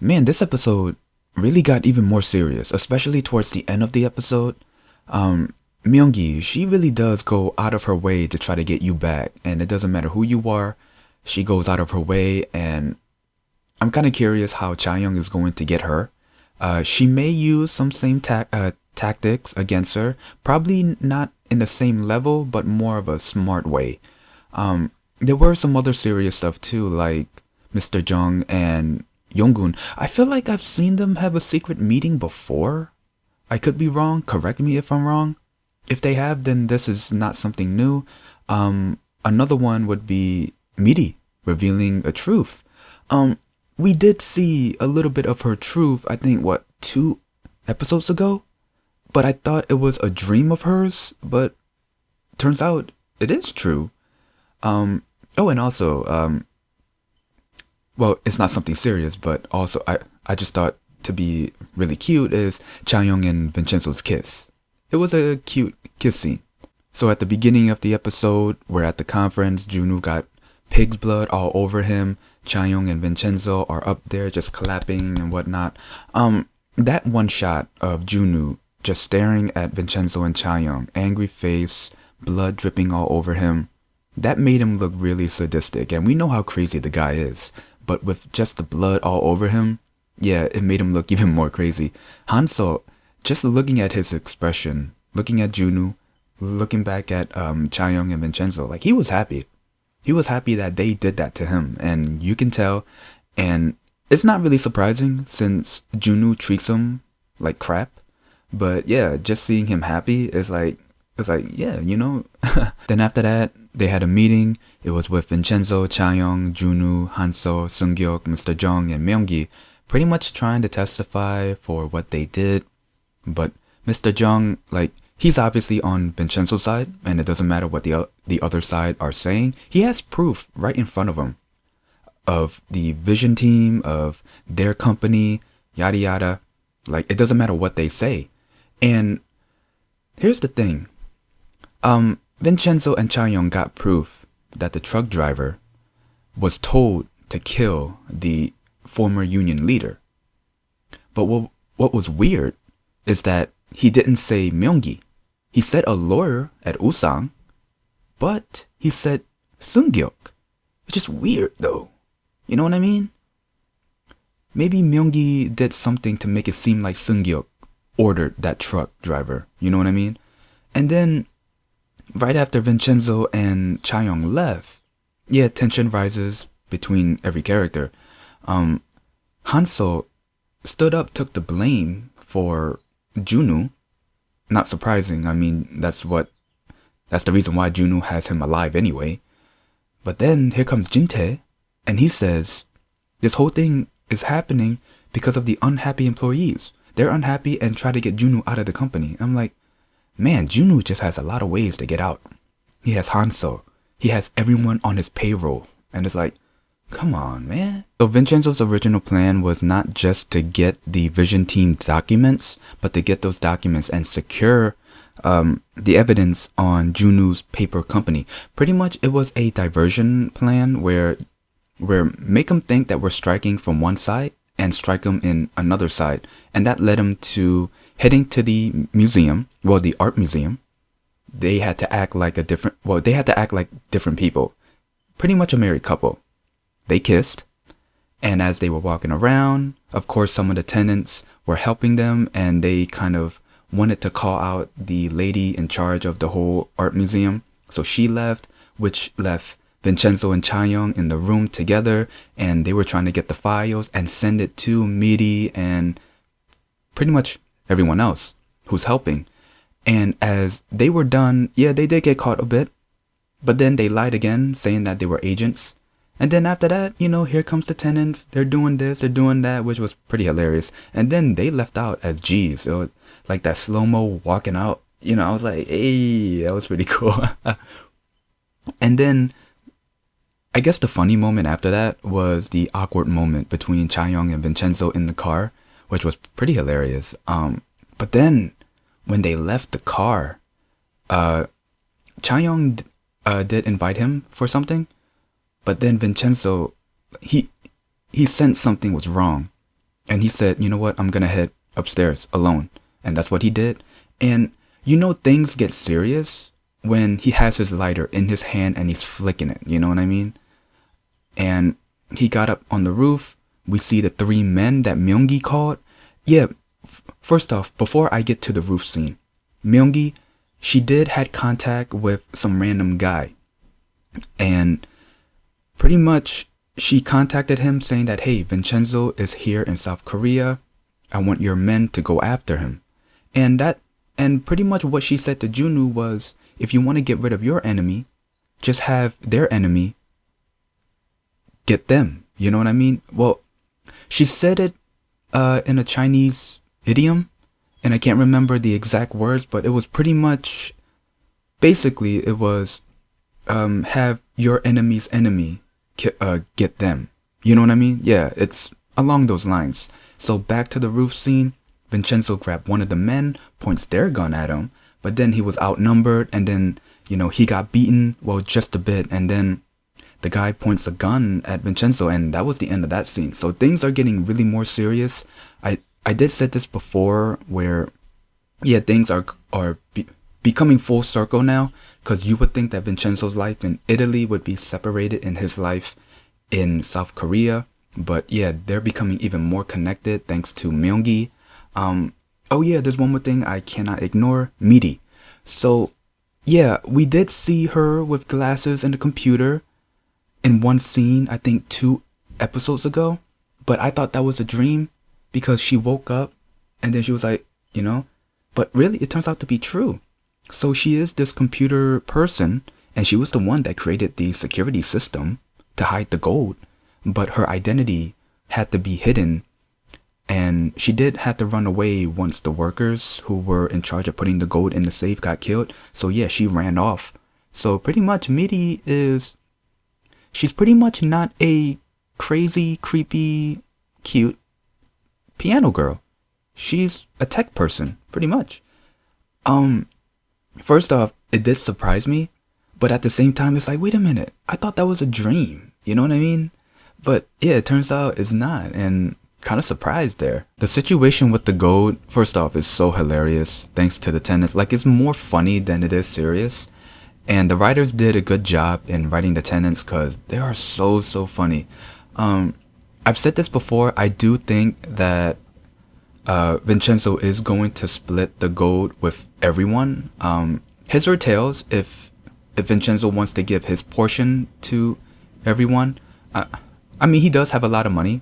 Man, this episode really got even more serious, especially towards the end of the episode. Myunggi, she really does go out of her way to try to get you back, and it doesn't matter who you are, she goes out of her way, and I'm kind of curious how Cha Young is going to get her. She may use some same tactics against her, probably not in the same level, but more of a smart way. There were some other serious stuff too, like Mr. Jung and Yonggun. I feel like I've seen them have a secret meeting before. I could be wrong. Correct me if I'm wrong. If they have, then this is not something new. Another one would be Miri revealing a truth. We did see a little bit of her truth, I think, what, 2 episodes ago? But I thought it was a dream of hers, but turns out it is true. Oh, and also, well, it's not something serious, but also I just thought to be really cute is Cha Young and Vincenzo's kiss. It was a cute kiss scene. So at the beginning of the episode, we're at the conference, Joon Woo got pig's blood all over him. Cha Young and Vincenzo are up there just clapping and whatnot. That one shot of Joon Woo just staring at Vincenzo and Cha Young, angry face, blood dripping all over him, that made him look really sadistic. And we know how crazy the guy is. But with just the blood all over him, yeah, it made him look even more crazy. Hanso, just looking at his expression, looking at Junwoo, looking back at Cha Young and Vincenzo, like he was happy. He was happy that they did that to him, and you can tell. And it's not really surprising since Junwoo treats him like crap. But yeah, just seeing him happy is like, it's like, yeah, you know. Then after that, they had a meeting. It was with Vincenzo, Cha Young, Junwoo, Hanso, Seungyeok, Mr. Jung, and Myunggi, pretty much trying to testify for what they did. But Mr. Jung, like, he's obviously on Vincenzo's side, and it doesn't matter what the other side are saying. He has proof right in front of him of the vision team, of their company, yada yada. Like, it doesn't matter what they say. And here's the thing. Vincenzo and Cha Young got proof that the truck driver was told to kill the former union leader. But what was weird is that he didn't say Myunggi. He said a lawyer at Usang, but he said Seungyeok, which is weird though. You know what I mean? Maybe Myunggi did something to make it seem like Seungyeok ordered that truck driver. You know what I mean? And then right after Vincenzo and Cha Young left, yeah, tension rises between every character. Hanso stood up, took the blame for Junwoo. Not surprising. I mean, that's the reason why Junwoo has him alive anyway. But then here comes Jinte, and he says, this whole thing is happening because of the unhappy employees. They're unhappy and try to get Junwoo out of the company. I'm like, man, Junwoo just has a lot of ways to get out. He has Hanso. He has everyone on his payroll. And it's like, come on, man. So Vincenzo's original plan was not just to get the vision team documents, but to get those documents and secure the evidence on Junwoo's paper company. Pretty much it was a diversion plan where make them think that we're striking from one side and strike them in another side. And that led them to heading to the museum, well, the art museum. They had to act like different people. Pretty much a married couple. They kissed, and as they were walking around, of course, some of the tenants were helping them, and they kind of wanted to call out the lady in charge of the whole art museum. So she left, which left Vincenzo and Cha Young in the room together, and they were trying to get the files and send it to Miri and pretty much everyone else who's helping. And as they were done, yeah, they did get caught a bit, but then they lied again, saying that they were agents. And then after that, you know, here comes the tenants. They're doing this, they're doing that, which was pretty hilarious. And then they left out as G's. So like that slow-mo walking out, you know, I was like, hey, that was pretty cool. And then I guess the funny moment after that was the awkward moment between Cha Young and Vincenzo in the car, which was pretty hilarious. But then when they left the car, Cha Young did invite him for something. But then Vincenzo, he sensed something was wrong. And he said, you know what, I'm gonna head upstairs alone. And that's what he did. And you know things get serious when he has his lighter in his hand and he's flicking it. You know what I mean? And he got up on the roof. We see the three men that Myung-gi called. Yeah, first off, before I get to the roof scene, Myung-gi, she did had contact with some random guy. And pretty much she contacted him saying that, hey, Vincenzo is here in South Korea. I want your men to go after him. And pretty much what she said to Joon Woo was, if you want to get rid of your enemy, just have their enemy get them. You know what I mean? Well, she said it in a Chinese idiom, and I can't remember the exact words, but it was pretty much, basically, it was have your enemy's enemy get them. You know what I mean? Yeah, it's along those lines. So back to the roof scene, Vincenzo grabbed one of the men, points their gun at him, but then he was outnumbered, and then, you know, he got beaten, well, just a bit, and then the guy points a gun at Vincenzo, and that was the end of that scene. So things are getting really more serious. I did said this before, where, yeah, things are becoming full circle now, because you would think that Vincenzo's life in Italy would be separated in his life in South Korea, but yeah, they're becoming even more connected thanks to Myung-gi. Oh yeah, there's one more thing I cannot ignore, Miri. So yeah, we did see her with glasses and a computer in one scene, I think 2 episodes ago, but I thought that was a dream because she woke up and then she was like, you know, but really it turns out to be true. So she is this computer person, and she was the one that created the security system to hide the gold, but her identity had to be hidden, and she did have to run away once the workers who were in charge of putting the gold in the safe got killed. So yeah, she ran off. So pretty much Miri she's pretty much not a crazy, creepy, cute piano girl. She's a tech person, pretty much. First off, it did surprise me, but at the same time, it's like, wait a minute, I thought that was a dream. You know what I mean? But yeah, it turns out it's not, and kind of surprised there. The situation with the gold, first off, is so hilarious thanks to the tenants. Like, it's more funny than it is serious. And the writers did a good job in writing the tenants because they are so funny. I've said this before, I do think that Vincenzo is going to split the gold with everyone. Heads or tails, if Vincenzo wants to give his portion to everyone. I mean, he does have a lot of money,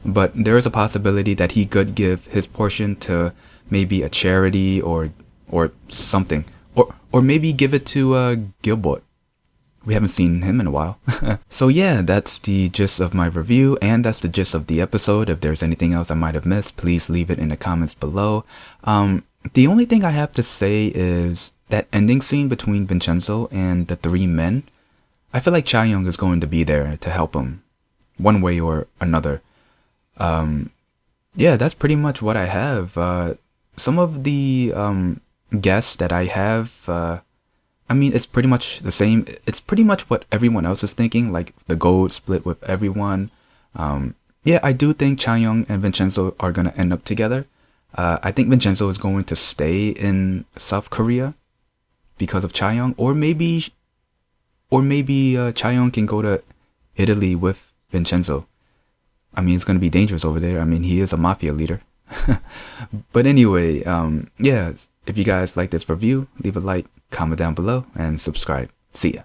but there is a possibility that he could give his portion to maybe a charity or something, or maybe give it to Gilbert. We haven't seen him in a while. So yeah, that's the gist of my review, and that's the gist of the episode. If there's anything else I might have missed, please leave it in the comments below. The only thing I have to say is that ending scene between Vincenzo and the 3 men. I feel like Cha Yeong is going to be there to help him, one way or another. Yeah, that's pretty much what I have. Some of the guests that I have, I mean, it's pretty much the same. It's pretty much what everyone else is thinking, like the gold split with everyone. Yeah, I do think Cha Yeong and Vincenzo are going to end up together. I think Vincenzo is going to stay in South Korea because of Cha Yeong, or maybe Cha Yeong can go to Italy with Vincenzo. I mean, it's going to be dangerous over there. I mean, he is a mafia leader. But anyway, yeah, if you guys like this review, leave a like, comment down below, and subscribe. See ya.